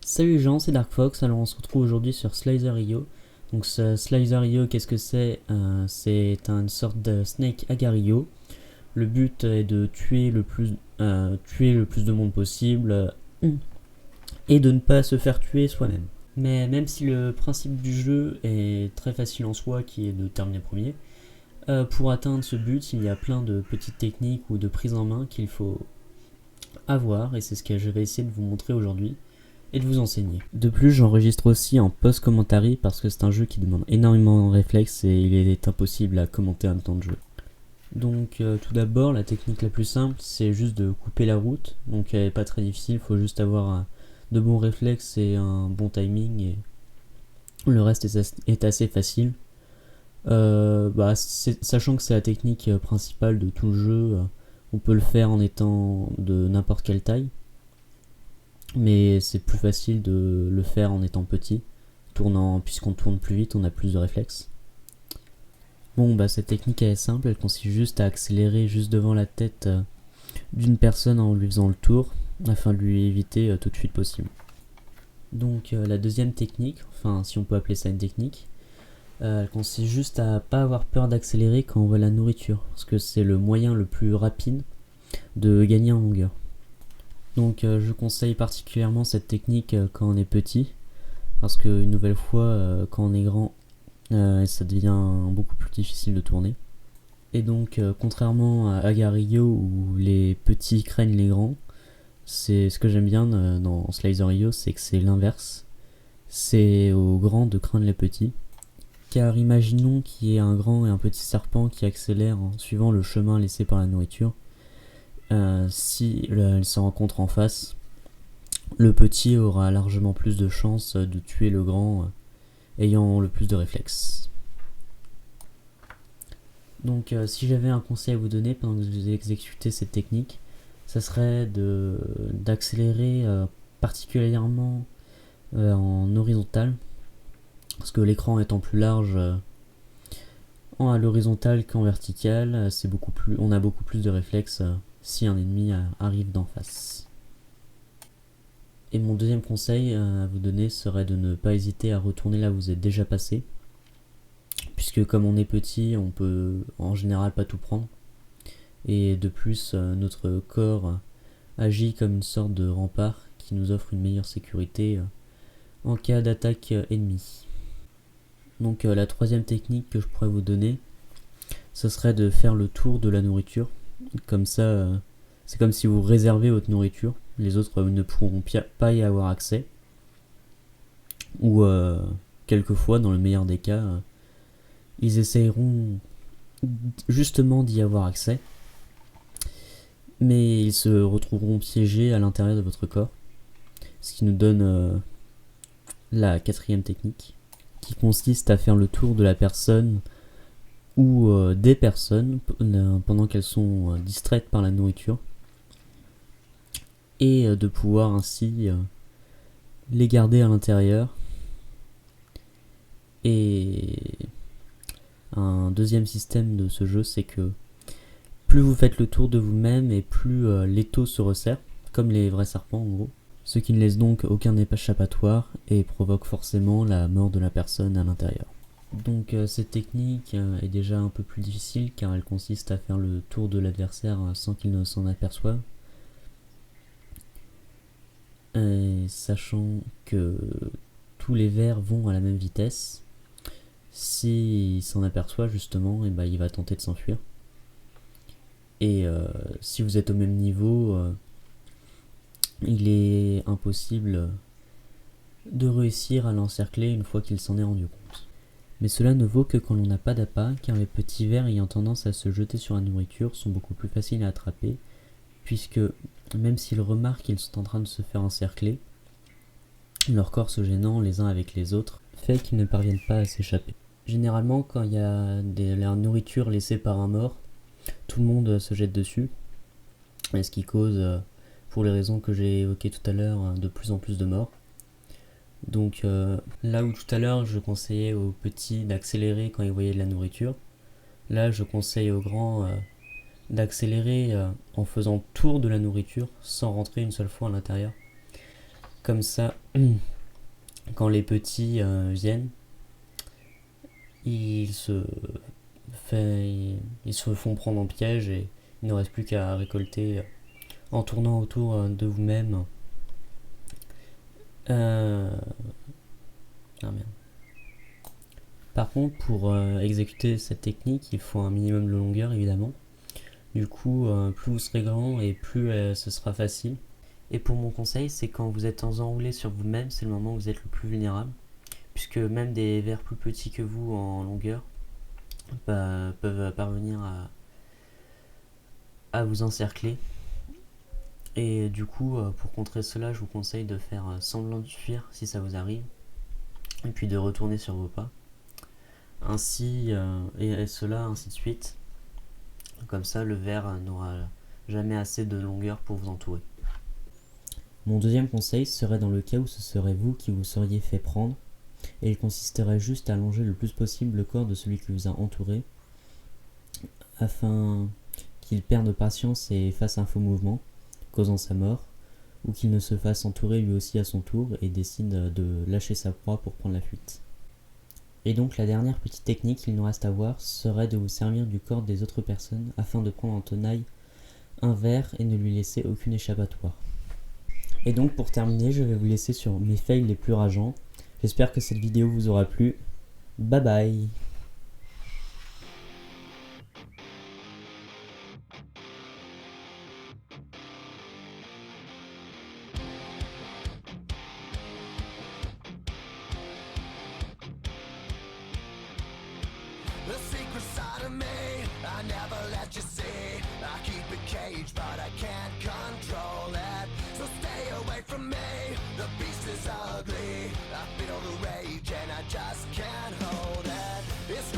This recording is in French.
Salut les gens, c'est Dark Fox. Alors on se retrouve aujourd'hui sur Slider.io. Donc ce Slider.io, qu'est-ce que c'est? C'est une sorte de Snake Agar.io. Le but est de tuer le plus de monde possible et de ne pas se faire tuer soi-même. Mais même si le principe du jeu est très facile en soi, qui est de terminer premier, pour atteindre ce but, il y a plein de petites techniques ou de prises en main qu'il faut avoir, et c'est ce que je vais essayer de vous montrer aujourd'hui et de vous enseigner. De plus, j'enregistre aussi en post-commentary parce que c'est un jeu qui demande énormément de réflexes et il est impossible à commenter en même temps de jeu. Donc tout d'abord, la technique la plus simple, c'est juste de couper la route. Donc elle n'est pas très difficile, il faut juste avoir de bons réflexes et un bon timing et le reste est assez facile. Sachant que c'est la technique principale de tout le jeu, on peut le faire en étant de n'importe quelle taille. Mais c'est plus facile de le faire en étant petit. Puisqu'on tourne plus vite, on a plus de réflexes. Bon, bah cette technique elle est simple, elle consiste juste à accélérer juste devant la tête d'une personne en lui faisant le tour, afin de lui éviter tout de suite possible. Donc la deuxième technique, enfin si on peut appeler ça une technique, elle consiste juste à pas avoir peur d'accélérer quand on voit la nourriture, parce que c'est le moyen le plus rapide de gagner en longueur. Donc je conseille particulièrement cette technique quand on est petit, parce que une nouvelle fois, quand on est grand, ça devient beaucoup plus difficile de tourner. Et donc, contrairement à Agar.io où les petits craignent les grands, c'est ce que j'aime bien dans Slider.io, c'est que c'est l'inverse. C'est aux grands de craindre les petits. Car imaginons qu'il y ait un grand et un petit serpent qui accélèrent en suivant le chemin laissé par la nourriture. Si ils se rencontrent en face, le petit aura largement plus de chances de tuer le grand ayant le plus de réflexes. Donc si j'avais un conseil à vous donner pendant que vous exécutez cette technique, ça serait d'accélérer particulièrement en horizontal, parce que l'écran étant plus large à l'horizontale qu'en vertical, on a beaucoup plus de réflexes si un ennemi arrive d'en face. Et mon deuxième conseil à vous donner serait de ne pas hésiter à retourner là où vous êtes déjà passé, puisque comme on est petit, on peut en général pas tout prendre. Et de plus, notre corps agit comme une sorte de rempart qui nous offre une meilleure sécurité en cas d'attaque ennemie. Donc la troisième technique que je pourrais vous donner, ce serait de faire le tour de la nourriture. Comme ça, c'est comme si vous réservez votre nourriture. Les autres ne pourront pas y avoir accès. Ou quelquefois, dans le meilleur des cas, ils essayeront justement d'y avoir accès. Mais ils se retrouveront piégés à l'intérieur de votre corps. Ce qui nous donne la quatrième technique, qui consiste à faire le tour de la personne ou des personnes pendant qu'elles sont distraites par la nourriture, et de pouvoir ainsi les garder à l'intérieur. Et un deuxième système de ce jeu, c'est que plus vous faites le tour de vous-même et plus l'étau se resserre, comme les vrais serpents en gros, ce qui ne laisse donc aucun échappatoire et provoque forcément la mort de la personne à l'intérieur. Donc cette technique est déjà un peu plus difficile car elle consiste à faire le tour de l'adversaire sans qu'il ne s'en aperçoive. Et sachant que tous les vers vont à la même vitesse, s'il s'en aperçoit justement, il va tenter de s'enfuir. Et si vous êtes au même niveau, il est impossible de réussir à l'encercler une fois qu'il s'en est rendu compte. Mais cela ne vaut que quand l'on n'a pas d'appât, car les petits vers ayant tendance à se jeter sur la nourriture sont beaucoup plus faciles à attraper, puisque même s'ils remarquent qu'ils sont en train de se faire encercler, leur corps se gênant les uns avec les autres fait qu'ils ne parviennent pas à s'échapper. Généralement, quand il y a la nourriture laissée par un mort, tout le monde se jette dessus, ce qui cause, pour les raisons que j'ai évoquées tout à l'heure, de plus en plus de morts. Donc là où tout à l'heure je conseillais aux petits d'accélérer quand ils voyaient de la nourriture, là je conseille aux grands d'accélérer en faisant le tour de la nourriture sans rentrer une seule fois à l'intérieur. Comme ça, quand les petits viennent, ils se font prendre en piège et il ne reste plus qu'à récolter en tournant autour de vous-même. Ah merde. Par contre, pour exécuter cette technique, il faut un minimum de longueur évidemment. Du coup, plus vous serez grand et plus ce sera facile. Et pour mon conseil, c'est quand vous êtes enroulé sur vous-même, c'est le moment où vous êtes le plus vulnérable, puisque même des vers plus petits que vous en longueur peuvent parvenir à vous encercler. Et du coup, pour contrer cela, je vous conseille de faire semblant de fuir si ça vous arrive, et puis de retourner sur vos pas. Ainsi, et cela, ainsi de suite. Comme ça, le ver n'aura jamais assez de longueur pour vous entourer. Mon deuxième conseil serait dans le cas où ce serait vous qui vous seriez fait prendre, et il consisterait juste à allonger le plus possible le corps de celui qui vous a entouré, afin qu'il perde patience et fasse un faux mouvement, causant sa mort, ou qu'il ne se fasse entourer lui aussi à son tour et décide de lâcher sa proie pour prendre la fuite. Et donc la dernière petite technique qu'il nous reste à voir serait de vous servir du corps des autres personnes afin de prendre en tenaille un ver et ne lui laisser aucune échappatoire. Et donc pour terminer, je vais vous laisser sur mes fails les plus rageants. J'espère que cette vidéo vous aura plu. Bye bye. The secret side of me, I never let you see. I keep it caged, but I can't control it. So stay away from me, the beast is ugly. I feel the rage and I just can't hold it. It's